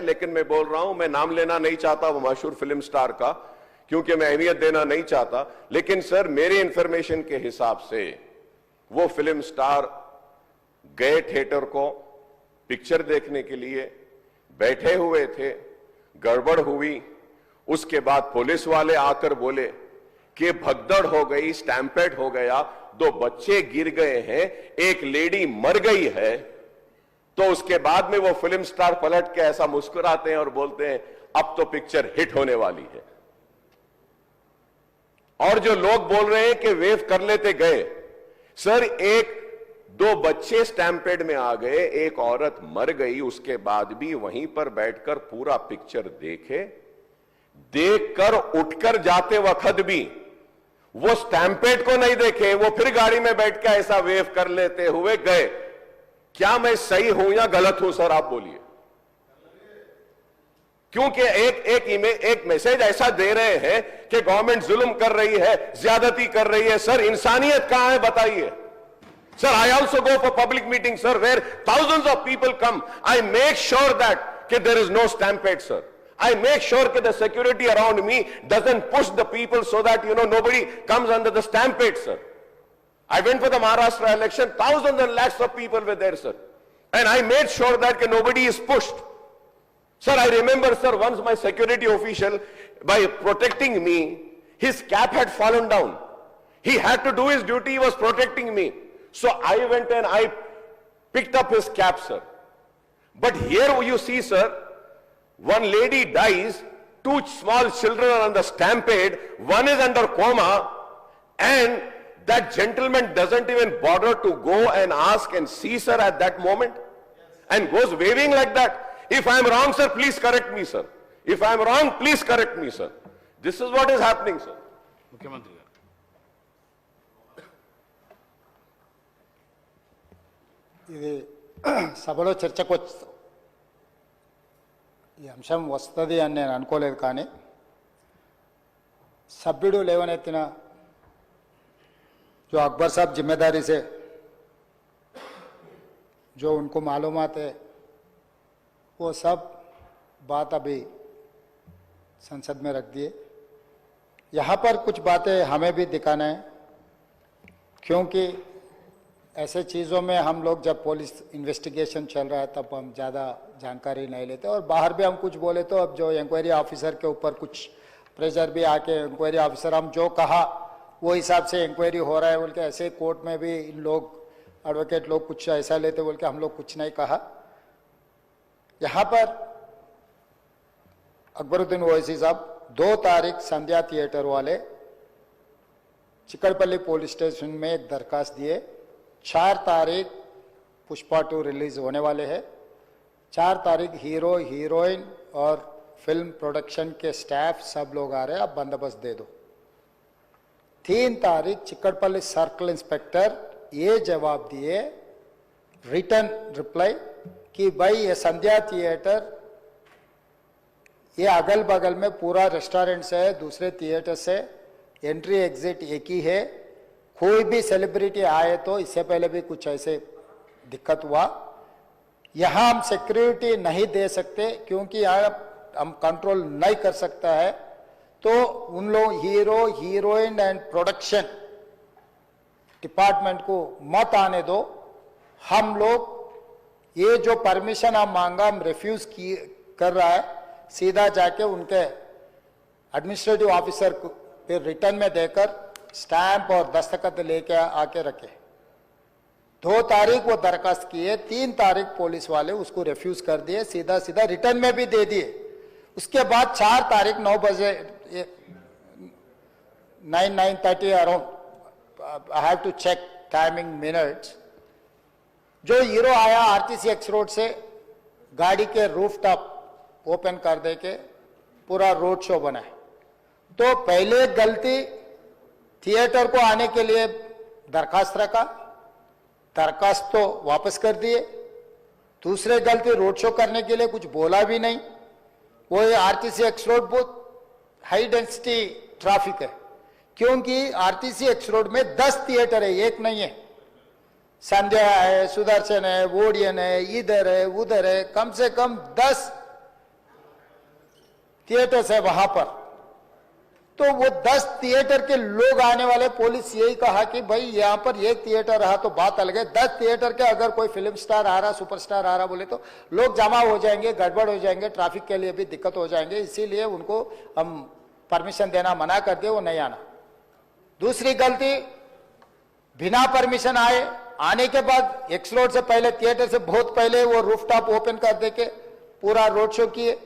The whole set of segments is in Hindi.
लेकिन मैं बोल रहा हूं, मैं नाम लेना नहीं चाहता वो मशहूर फिल्म स्टार का, क्योंकि मैं अहमियत देना नहीं चाहता। लेकिन सर, मेरे इंफॉर्मेशन के हिसाब से वो फिल्म स्टार गए थिएटर को पिक्चर देखने के लिए, बैठे हुए थे, गड़बड़ हुई, उसके बाद पुलिस वाले आकर बोले कि भगदड़ हो गई, स्टैम्पेड हो गया, 2 बच्चे गिर गए हैं, एक लेडी मर गई है। तो उसके बाद में वो फिल्म स्टार पलट के ऐसा मुस्कुराते हैं और बोलते हैं अब तो पिक्चर हिट होने वाली है। और जो लोग बोल रहे हैं कि वेव कर लेते गए, सर 1-2 बच्चे स्टैम्पेड में आ गए, एक औरत मर गई, उसके बाद भी वहीं पर बैठकर पूरा पिक्चर देखकर उठकर जाते वक्त भी वो स्टैम्पेड को नहीं देखे, वो फिर गाड़ी में बैठ के ऐसा वेव कर लेते हुए गए। क्या मैं सही हूं या गलत हूं सर, आप बोलिए? क्योंकि एक मैसेज ऐसा दे रहे हैं कि गवर्नमेंट जुल्म कर रही है, ज्यादती कर रही है। सर, इंसानियत कहां है बताइए? Sir, I also go for public meetings, sir, where thousands of people come. I make sure that there is no stampede, sir. I make sure that the security around me doesn't push the people so that, nobody comes under the stampede, sir. I went for the Maharashtra election, thousands and lakhs of people were there, sir. And I made sure that nobody is pushed. Sir, I remember, sir, once my security official, by protecting me, his cap had fallen down. He had to do his duty, he was protecting me. So I went and I picked up his cap, sir. But here you see, sir, one lady dies, 2 small children are on the stampede, one is under coma, and that gentleman doesn't even bother to go and ask and see, sir, at that moment, and goes waving like that. If I am wrong, sir, please correct me, sir. If I am wrong, please correct me, sir. This is what is happening, sir. Mukhyamantri. ఇది సభలో చర్చకు ఈ అంశం వస్తుంది అని నేను అనుకోలేదు, కానీ సభ్యుడు లేవనెత్తిన जो अकबर साहब जिम्मेदारी से जो उनको मालूमात है वो सब बात अभी संसद में रख दिए। यहाँ पर कुछ बातें हमें भी दिखाना है, क्योंकि ऐसे चीज़ों में हम लोग जब पुलिस इन्वेस्टिगेशन चल रहा है तब हम ज़्यादा जानकारी नहीं लेते, और बाहर भी हम कुछ बोले तो अब जो इंक्वायरी ऑफिसर के ऊपर कुछ प्रेशर भी आके इंक्वायरी ऑफिसर हम जो कहा वो हिसाब से इंक्वायरी हो रहा है बोल के, ऐसे कोर्ट में भी इन लोग एडवोकेट लोग कुछ ऐसा लेते बोल के हम लोग कुछ नहीं कहा। यहाँ पर अकबरुद्दीन ओवैसी साहब 2 तारीख संध्या थिएटर वाले चिकड़पल्ली पुलिस स्टेशन में एक दरखास्त दिए। 4 तारीख पुष्पा 2 रिलीज होने वाले हैं। 4 तारीख हीरो हीरोइन और फिल्म प्रोडक्शन के स्टाफ सब लोग आ रहे हैं, आप बंदोबस्त दे दो। 3 तारीख चिकड़पल्ली सर्कल इंस्पेक्टर ये जवाब दिए, रिटर्न रिप्लाई, कि भाई ये संध्या थिएटर ये अगल बगल में पूरा रेस्टोरेंट से है, दूसरे थिएटर से एंट्री एग्जिट एक ही है, कोई भी सेलिब्रिटी आए तो इससे पहले भी कुछ ऐसे दिक्कत हुआ, यहाँ हम सिक्योरिटी नहीं दे सकते क्योंकि यहाँ हम कंट्रोल नहीं कर सकता है, तो उन लोग hero heroine and production department को मत आने दो। हम लोग ये जो परमिशन हम मांगा हम रिफ्यूज कर रहा है, सीधा जाके उनके एडमिनिस्ट्रेटिव ऑफिसर को फिर रिटर्न में देकर स्टैंप और दस्तखत लेके आके रखे। 2 तारीख वो दरखास्त किए, 3 तारीख पुलिस वाले उसको रिफ्यूज कर दिए, सीधा सीधा रिटर्न में भी दे दिए। उसके बाद 4 तारीख 9 बजे 9:30 around, I have to check timing minutes, जो हीरो आया आरटीसी एक्स रोड से गाड़ी के रूफ टॉप ओपन कर दे के पूरा रोड शो बनाए। तो पहले गलती थिएटर को आने के लिए दरखास्त रखा, दरखास्त तो वापस कर दिए। दूसरे गलती रोड शो करने के लिए कुछ बोला भी नहीं। वो आरटीसी एक्स रोड बहुत हाई डेंसिटी ट्रैफिक है, क्योंकि आरटीसी एक्स रोड में 10 थिएटर है, एक नहीं है। संध्या है, सुदर्शन है, वोडियन है, इधर है उधर है, कम से कम 10 थिएटर्स है वहां पर, तो वो 10 थिएटर के लोग आने वाले, पुलिस यही कहा कि भाई यहां पर एक थिएटर रहा तो बात अलग है, 10 थिएटर के अगर कोई फिल्म स्टार आ रहा, सुपरस्टार आ रहा बोले तो लोग जमा हो जाएंगे, गड़बड़ हो जाएंगे, ट्रैफिक के लिए भी दिक्कत हो जाएंगे, इसीलिए उनको हम परमिशन देना मना कर दिए, वो नहीं आना। दूसरी गलती, बिना परमिशन आने के बाद एक्स रोड से पहले, थिएटर से बहुत पहले वो रूफटॉप ओपन कर दे के पूरा रोड शो किए।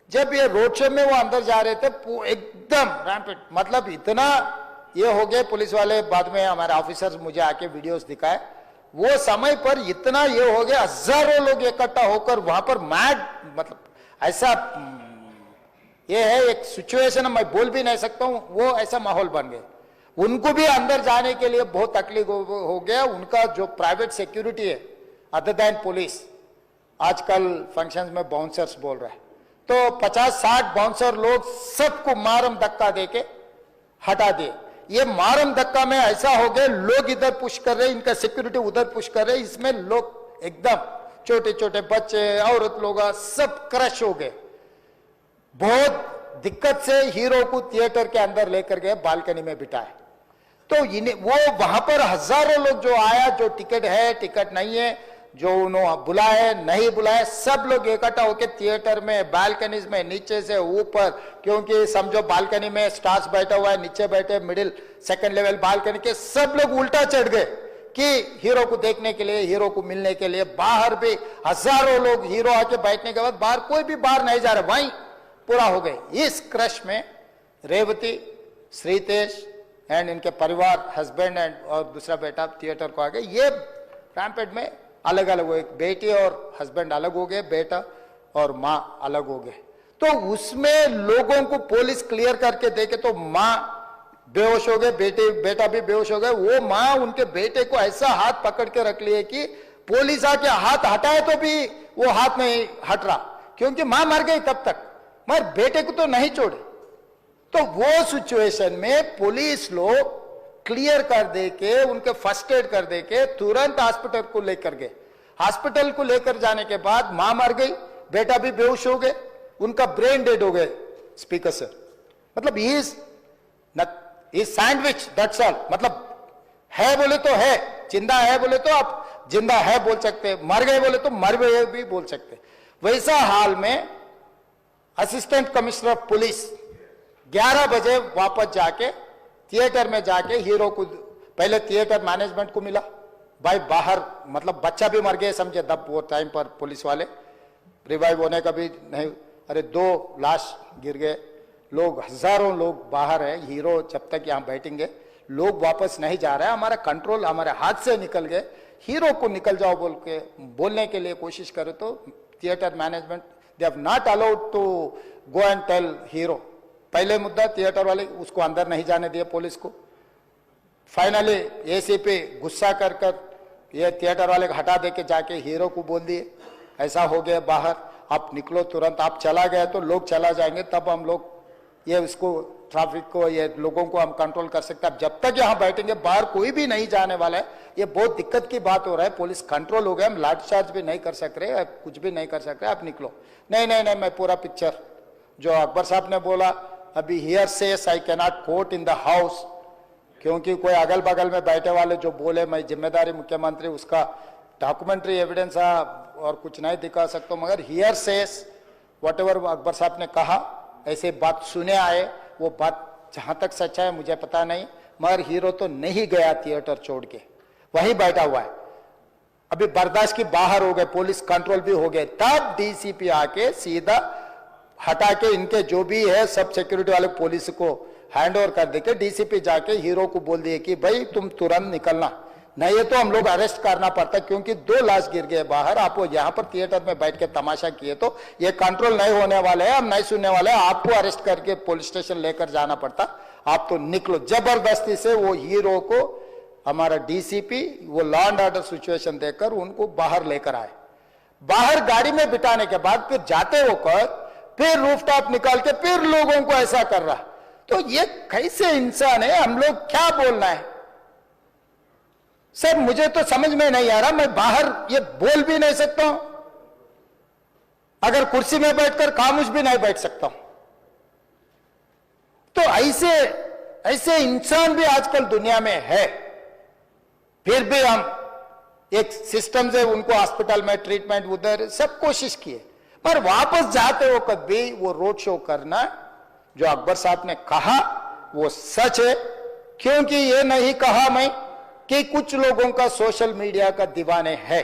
जब ये रोड शो में वो अंदर जा रहे थे एकदम रैंपेड, मतलब इतना ये हो गए, पुलिस वाले बाद में हमारे ऑफिसर्स मुझे आके वीडियोस दिखाए, वो समय पर इतना ये हो गया, हजारों लोग इकट्ठा होकर वहां पर मैड, मतलब ऐसा ये है एक सिचुएशन, मैं बोल भी नहीं सकता हूं, वो ऐसा माहौल बन गया। उनको भी अंदर जाने के लिए बहुत तकलीफ हो गया। उनका जो प्राइवेट सिक्योरिटी है अदर देन पुलिस, आजकल फंक्शंस में बाउंसर्स बोल रहा है, तो 50-60 बाउंसर लोग सबको मारम धक्का देके हटा दिए। ये मारम धक्का में ऐसा हो गया, लोग इधर पुश कर रहे, इनका सिक्योरिटी उधर पुश कर रहे, इसमें लोग एकदम छोटे छोटे बच्चे, औरत लोग सब क्रश हो गए। बहुत दिक्कत से हीरो को थिएटर के अंदर लेकर गए, बालकनी में बिठाए, तो इन्हें वो वहां पर हजारों लोग जो आया, जो टिकट है टिकट नहीं है, जो उन्होंने बुलाए नहीं बुलाए, सब लोग इकट्ठा होकर थिएटर में, बालकनीज में, नीचे से ऊपर, क्योंकि समझो बालकनी में स्टार्स बैठा हुआ है, नीचे बैठे मिडिल सेकंड लेवल बालकनी के सब लोग उल्टा चढ़ गए कि हीरो को देखने के लिए, हीरो को मिलने के लिए। बाहर भी हजारों लोग, हीरो आके बैठने के बाद बाहर कोई भी बाहर नहीं जा रहा, वहीं पूरा हो गए। इस क्रश में रेवती, श्रीतेश एंड इनके परिवार, हस्बैंड एंड और दूसरा बेटा थिएटर को आ गए। ये रैम्पेड में अलग अलग हो गए, बेटी और हस्बैंड अलग हो गए, बेटा और माँ अलग हो गए। तो उसमें लोगों को पुलिस क्लियर करके देखे तो माँ बेहोश हो गए, बेटा भी बेहोश हो गए। वो माँ उनके बेटे को ऐसा हाथ पकड़ के रख लिए कि पुलिस आके हाथ हटाए तो भी वो हाथ नहीं हट रहा, क्योंकि माँ मर गई तब तक, मगर बेटे को तो नहीं छोड़े। तो वो सिचुएशन में पुलिस लोग क्लियर कर दे के, उनके फर्स्ट एड कर दे के तुरंत हॉस्पिटल को लेकर गए। हॉस्पिटल को लेकर जाने के बाद मां मर गई, बेटा भी बेहोश हो गए, उनका ब्रेन डेड हो गए स्पीकर से। मतलब इज सैंडविच, दैट्स ऑल। मतलब है बोले तो है, जिंदा है बोले तो आप जिंदा है बोल सकते, मर गए बोले तो मर गए भी बोल सकते। वैसा हाल में असिस्टेंट कमिश्नर ऑफ पुलिस 11 बजे वापस जाके थिएटर में जाके हीरो को, पहले थिएटर मैनेजमेंट को मिला, भाई बाहर, मतलब बच्चा भी मर गया समझे तब वो टाइम पर पुलिस वाले, रिवाइव होने का भी नहीं, अरे 2 लाश गिर गए, लोग हजारों लोग बाहर है, हीरो जब तक यहाँ बैठेंगे, लोग वापस नहीं जा रहे हैं, हमारा कंट्रोल हमारे हाथ से निकल गए, हीरो को निकल जाओ बोल के बोलने के लिए कोशिश करे तो theatre management they have not allowed to go and tell hero. पहले मुद्दा थिएटर वाले उसको अंदर नहीं जाने दिए पुलिस को। फाइनली एसीपी गुस्सा कर ये थिएटर वाले को हटा दे के जाके हीरो को बोल दिए ऐसा हो गया बाहर, आप निकलो तुरंत, आप चला गए तो लोग चला जाएंगे, तब हम लोग ये उसको ट्रैफिक को, ये लोगों को हम कंट्रोल कर सकते हैं। जब तक यहाँ बैठेंगे बाहर कोई भी नहीं जाने वाला है, ये बहुत दिक्कत की बात हो रहा है। पुलिस कंट्रोल हो गया, हम लाठीचार्ज भी नहीं कर सक रहे, कुछ भी नहीं कर सक रहे, आप निकलो। नहीं नहीं नहीं, मैं पूरा पिक्चर जो अकबर साहब ने बोला, अभी hearsays I cannot quote in the house, क्योंकि कोई अगल बगल में बैठे वाले जो बोले मैं जिम्मेदारी मुख्यमंत्री, उसका डॉक्यूमेंट्री एविडेंस और कुछ नहीं दिखा सकता, मगर हियर सेस व्हाटएवर अकबर साहब ने कहा ऐसे बात सुने आए, वो बात जहां तक सच्चा है मुझे पता नहीं, मगर हीरो तो नहीं गया थिएटर छोड़ के, वहीं बैठा हुआ है। अभी बर्दाश्त की बाहर हो गए, पुलिस कंट्रोल भी हो गए, तब डीसीपी आके सीधा हटा के इनके जो भी है सब सिक्योरिटी वाले पुलिस को हैंड ओवर कर देके डीसीपी जाके हीरो को बोल दिए कि भाई तुम तुरंत निकलना, नहीं है तो हम लोग अरेस्ट करना पड़ता, क्योंकि 2 लाश गिर गए बाहर, आप वो यहाँ पर थिएटर में बैठ के तमाशा किए तो ये कंट्रोल नहीं होने वाले हैं, हम नहीं सुनने वाले हैं, आपको अरेस्ट करके पुलिस स्टेशन लेकर जाना पड़ता, आप तो निकलो। जबरदस्ती से वो हीरो को हमारा डीसीपी वो लॉ एंड ऑर्डर सिचुएशन देकर उनको बाहर लेकर आए। बाहर गाड़ी में बिठाने के बाद फिर जाते होकर फिर रूफटॉप निकाल के फिर लोगों को ऐसा कर रहा, तो ये कैसे इंसान है, हम लोग क्या बोलना है सर, मुझे तो समझ में नहीं आ रहा। मैं बाहर ये बोल भी नहीं सकता हूं, अगर कुर्सी में बैठकर खामोश भी नहीं बैठ सकता हूं, तो ऐसे इंसान भी आजकल दुनिया में है, फिर भी हम एक सिस्टम से उनको हॉस्पिटल में ट्रीटमेंट उधर सब कोशिश किए, पर वापस जाते हो कभी वो रोड शो करना जो अकबर साहब ने कहा वो सच है। क्योंकि ये नहीं कहा मैं कि कुछ लोगों का सोशल मीडिया का दीवाने है,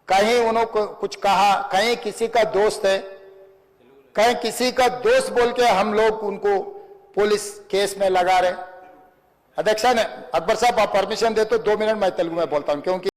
कहीं उन्होंने कुछ कहा, कहीं किसी का दोस्त है, कहीं किसी का दोस्त बोल के हम लोग उनको पुलिस केस में लगा रहे। अध्यक्षा ने अकबर साहब आप परमिशन दे तो 2 मिनट मैं तेलुगु में बोलता हूं, क्योंकि